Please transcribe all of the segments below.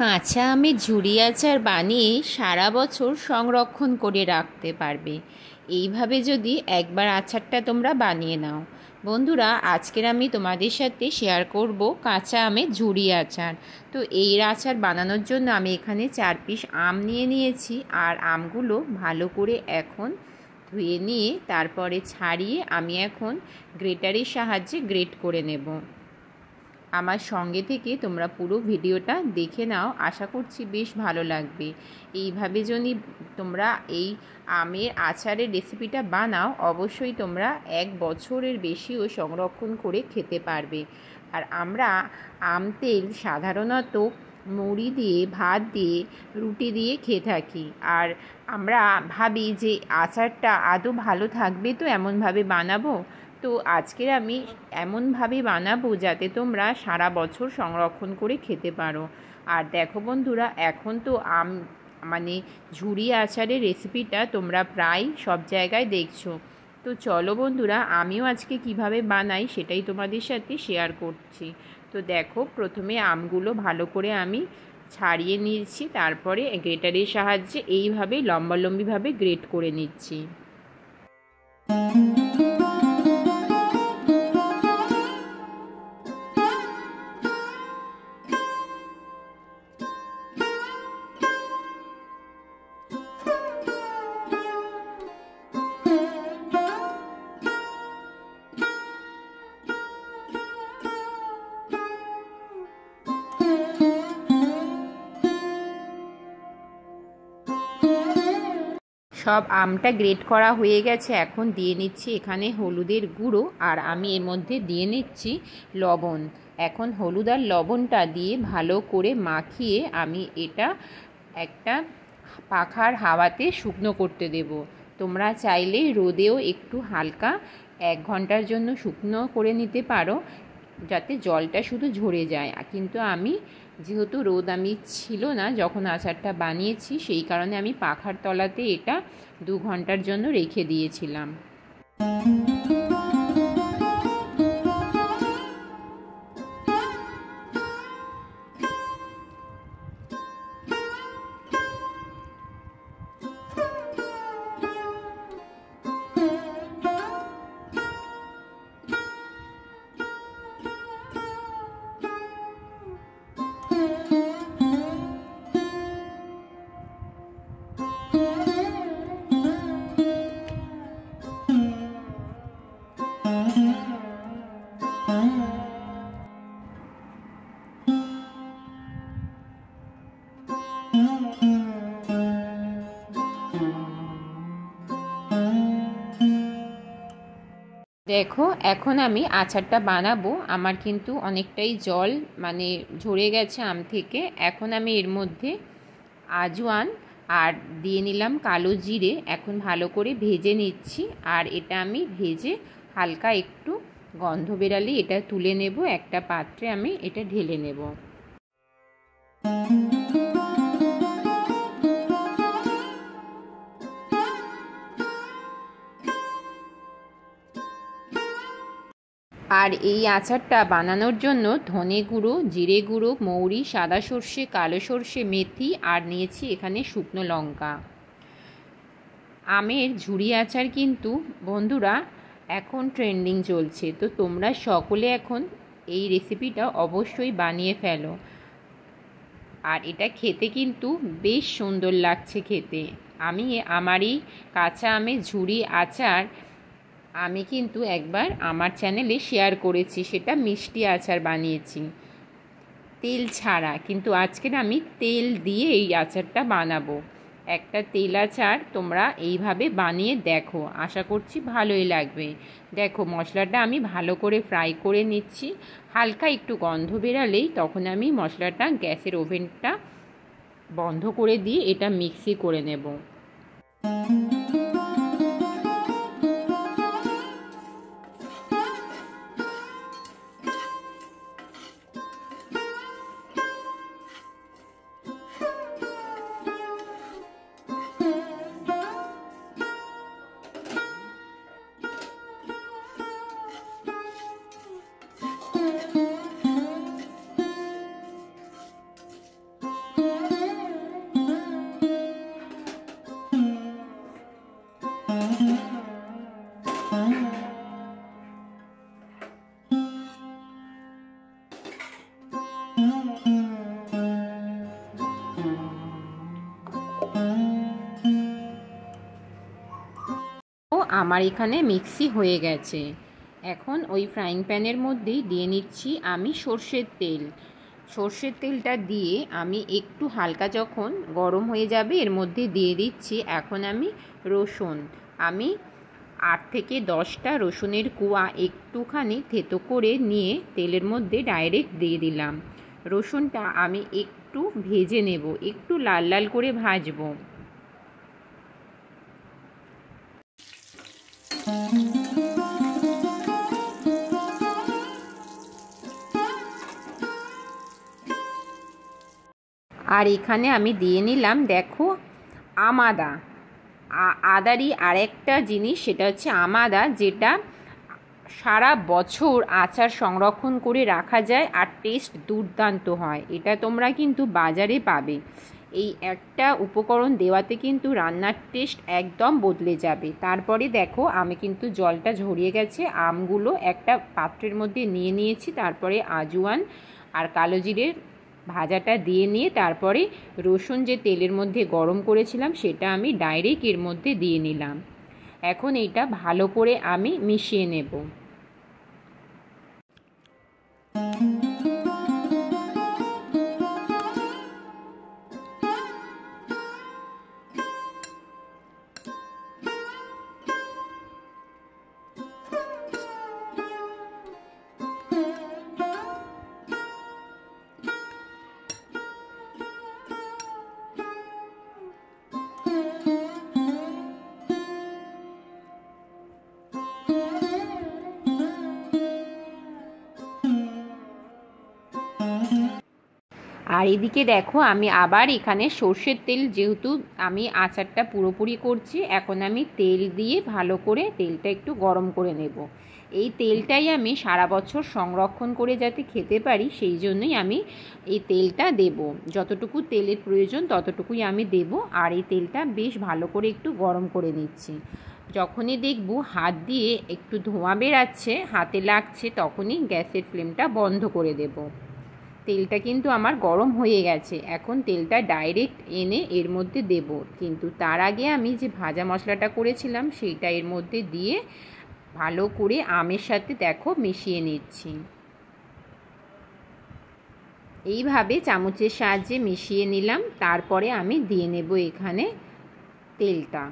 কাঁচা আমের ঝুরি আচার বানিয়ে সারা বছর সংরক্ষণ করে রাখতে পারবে। এইভাবে যদি একবার আচারটা তোমরা বানিয়ে নাও। বন্ধুরা, আজকের আমি তোমাদের সাথে শেয়ার করব কাঁচা আমের ঝুরি আচার। তো এই আচার বানানোর জন্য আমি এখানে 4 পিস আম নিয়ে নিয়েছি। আর আমগুলো ভালো করে এখন ধুয়ে নিয়ে তারপরে ছাড়িয়ে আমি এখন গ্রেটারের সাহায্যে গ্রেট করে নেব। আমার সঙ্গে থেকে তোমরা পুরো ভিডিওটা দেখে নাও, আশা করছি বেশ ভালো লাগবে। এইভাবে যদি তোমরা এই আমের আচারের রেসিপিটা বানাও, অবশ্যই তোমরা 1 বছরের বেশিও সংরক্ষণ করে খেতে পারবে। আর আমরা আম তেল সাধারণত মুড়ি দিয়ে, ভাত দিয়ে, রুটি দিয়ে খেয়ে থাকি। আর আমরা ভাবি যে আচারটা আদৌ ভালো থাকবে, তো এমনভাবে বানাবো। তো আজকের আমি এমনভাবে বানাবো যাতে তোমরা সারা বছর সংরক্ষণ করে খেতে পারো। আর দেখো বন্ধুরা, এখন তো ঝুরি আচারের রেসিপিটা তোমরা প্রায় সব জায়গায় দেখছো। তো চলো বন্ধুরা, আমিও আজকে কিভাবে বানাই সেটাই তোমাদের সাথে শেয়ার করছি। তো দেখো, প্রথমে আমগুলো ভালো করে আমি ছাড়িয়ে নিয়েছি, তারপরে গ্রেটারের সাহায্যে এইভাবে লম্বালম্বিভাবে গ্রেট করে নিচ্ছি। সব আমটা গ্রেট করা হয়ে গেছে। এখন দিয়ে নিচ্ছি এখানে হলুদের গুঁড়ো, আর আমি এর মধ্যে দিয়ে নিচ্ছি লবণ। এখন হলুদ আর লবণটা দিয়ে ভালো করে মাখিয়ে আমি এটা একটা পাখার হাওয়াতে শুকনো করতে দেব। তোমরা চাইলে রোদেও একটু হালকা 1 ঘন্টার জন্য শুকনো করে নিতে পারো, যাতে জলটা শুধু ঝরে যায়। কিন্তু আমি যেহেতু রোদ ছিল না যখন আচারটা বানিয়েছি, সেই কারণে আমি পাখার তলাতে এটা 2 ঘন্টার জন্য রেখে দিয়েছিলাম। দেখো, এখন আমি আচারটা বানাবো। আমার কিন্তু অনেকটাই জল ঝরে গেছে আম থেকে। এখন আমি এর মধ্যে আজওয়ান আর দিয়ে নিলাম কালো জিরে। এখন ভালো করে ভেজে নিচ্ছি। আর এটা আমি ভেজে হালকা একটু গন্ধ বেরালে এটা তুলে নেব। একটা পাত্রে আমি এটা ঢেলে নেব। আর এই আচারটা বানানোর জন্য ধনে গুঁড়ো, জিরে গুঁড়ো, মৌরি, সাদা সর্ষে, কালো সর্ষে, মেথি আর নিয়েছি এখানে শুকনো লঙ্কা। আমের ঝুরি আচার কিন্তু বন্ধুরা এখন ট্রেন্ডিং চলছে। তো তোমরা সকলে এখন এই রেসিপিটা অবশ্যই বানিয়ে ফেলো। আর এটা খেতে কিন্তু বেশ সুন্দর লাগছে খেতে। আমি আমার এই কাঁচা আমের ঝুরি আচার আমি কিন্তু একবার আমার চ্যানেলে শেয়ার করেছি। সেটা মিষ্টি আচার বানিয়েছি তেল ছাড়া, কিন্তু আজকের আমি তেল দিয়ে এই আচারটা বানাবো। একটা তেল আচার তোমরা এইভাবে বানিয়ে দেখো, আশা করছি ভালোই লাগবে। দেখো, মশলাটা আমি ভালো করে ফ্রাই করে নিচ্ছি। হালকা একটু গন্ধ বেরালেই তখন আমি মশলাটা গ্যাসের ওভেনটা বন্ধ করে দিয়ে এটা মিক্সি করে নেব। আমার এখানে মিক্সি হয়ে গেছে। এখন ওই ফ্রাইং প্যানের মধ্যেই দিয়ে নিচ্ছি আমি সর্ষের তেল। সর্ষের তেলটা দিয়ে আমি একটু হালকা যখন গরম হয়ে যাবে এর মধ্যে দিয়ে দিচ্ছি এখন আমি রসুন। আমি 8 থেকে 10টা রসুনের কোয়া একটুখানি থেতো করে নিয়ে তেলের মধ্যে ডাইরেক্ট দিয়ে দিলাম। রসুনটা আমি একটু ভেজে নেব, একটু লাল লাল করে ভাজবো। আর এখানে আমি দিয়ে নিলাম দেখো আমাদা। আদারই আরেকটা জিনিস, সেটা হচ্ছে আমাদা, যেটা সারা বছর আচার সংরক্ষণ করে রাখা যায় আর টেস্ট দুর্দান্ত হয়। এটা তোমরা কিন্তু বাজারে পাবে। এই একটা উপকরণ দেওয়াতে কিন্তু রান্নার টেস্ট একদম বদলে যাবে। তারপরে দেখো আমি কিন্তু জলটা ঝরিয়ে গেছে, আমগুলো একটা পাত্রের মধ্যে নিয়ে নিয়েছি। তারপরে আজওয়ান আর কালো জিরের ভাজাটা দিয়ে নিয়ে তারপরে রসুন যে তেলের মধ্যে গরম করেছিলাম সেটা আমি ডাইরেক্ট এর মধ্যে দিয়ে নিলাম। এখন এইটা ভালো করে আমি মিশিয়ে নেব। আর এদিকে দেখো আমি আবার এখানে সর্ষের তেল, যেহেতু আমি আচারটা পুরোপুরি করছি, এখন আমি তেল দিয়ে ভালো করে তেলটা একটু গরম করে নেব। এই তেলটাই আমি সারা বছর সংরক্ষণ করে যাতে খেতে পারি সেই জন্যই আমি এই তেলটা দেব। যতটুকু তেলের প্রয়োজন ততটুকুই আমি দেব। আর এই তেলটা বেশ ভালো করে একটু গরম করে নিচ্ছি। যখনই দেখব হাত দিয়ে একটু ধোঁয়া বেরাচ্ছে, হাতে লাগছে, তখনই গ্যাসের ফ্লেমটা বন্ধ করে দেব। তেলটা কিন্তু আমার গরম হয়ে গেছে। এখন তেলটা ডাইরেক্ট এনে এর মধ্যে দেব, কিন্তু তার আগে আমি যে ভাজা মশলাটা করেছিলাম সেইটা এর মধ্যে দিয়ে ভালো করে আমের সাথে দেখো মিশিয়ে নিচ্ছি। এইভাবে চামচের সাহায্যে মিশিয়ে নিলাম। তারপরে আমি দিয়ে নেব এখানে তেলটা।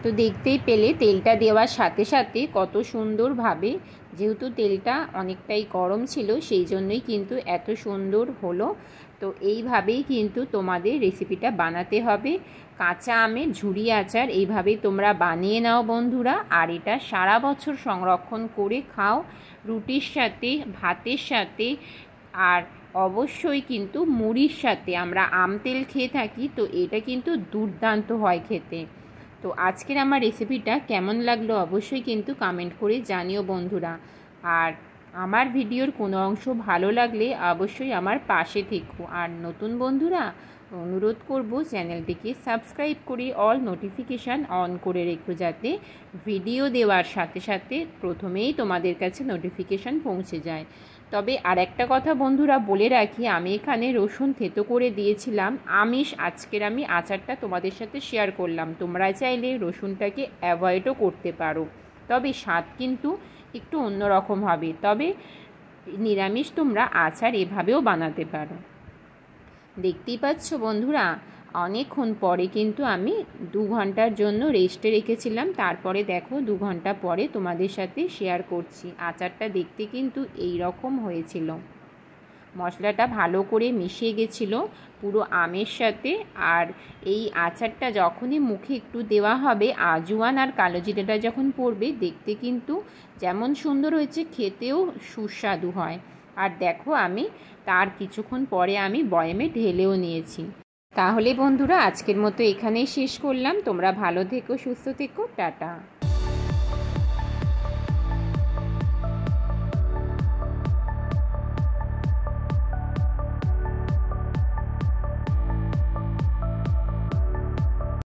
তো দেখতেই পেলে তেলটা দেওয়ার সাথে সাথে কত সুন্দরভাবে, যেহেতু তেলটা অনেকটাই গরম ছিল সেই জন্যই কিন্তু এত সুন্দর হলো। তো এইভাবেই কিন্তু তোমাদের রেসিপিটা বানাতে হবে। কাঁচা আমের ঝুরি আচার এইভাবেই তোমরা বানিয়ে নাও বন্ধুরা। আর এটা সারা বছর সংরক্ষণ করে খাও, রুটির সাথে, ভাতের সাথে, আর অবশ্যই কিন্তু মুড়ির সাথে। আমরা আম তেল খেয়ে থাকি, তো এটা কিন্তু দুর্দান্ত হয় খেতে। তো আজকের আমার রেসিপিটা কেমন লাগলো অবশ্যই কিন্তু কমেন্ট করে জানিও বন্ধুরা। আর আমার ভিডিওর কোনো অংশ ভালো লাগলে অবশ্যই আমার পাশে থেকো। আর নতুন বন্ধুরা অনুরোধ করব চ্যানেলটিকে সাবস্ক্রাইব করে অল নোটিফিকেশান অন করে রেখো, যাতে ভিডিও দেওয়ার সাথে সাথে প্রথমেই তোমাদের কাছে নোটিফিকেশান পৌঁছে যায়। তবে আর একটা কথা বন্ধুরা বলে রাখি, আমি এখানে রসুন থেতো করে দিয়েছিলাম আমিষ। আজকের আমি আচারটা তোমাদের সাথে শেয়ার করলাম। তোমরা চাইলে রসুনটাকে অ্যাভয়েডও করতে পারো, তবে স্বাদ কিন্তু একটু অন্যরকম হবে। তবে নিরামিষ তোমরা আচার এভাবেও বানাতে পারো। দেখতেই পাচ্ছ বন্ধুরা, অনেকক্ষণ পরে কিন্তু আমি 2 ঘন্টার জন্য রেস্টে রেখেছিলাম। তারপরে দেখো 2 ঘন্টা পরে তোমাদের সাথে শেয়ার করছি। আচারটা দেখতে কিন্তু এই রকম হয়েছিল। মশলাটা ভালো করে মিশিয়ে গেছিলো পুরো আমের সাথে। আর এই আচারটা যখনই মুখে একটু দেওয়া হবে, আজওয়ান আর কালো জিরাটা যখন পড়বে, দেখতে কিন্তু যেমন সুন্দর হয়েছে খেতেও সুস্বাদু হয়। আর দেখো আমি তার কিছুক্ষণ পরে আমি বয়ামে ঢেলেও নিয়েছি। তাহলে বন্ধুরা আজকের মতো এখানেই শেষ করলাম। তোমরা ভালো থেকো, সুস্থ থেকো, টাটা।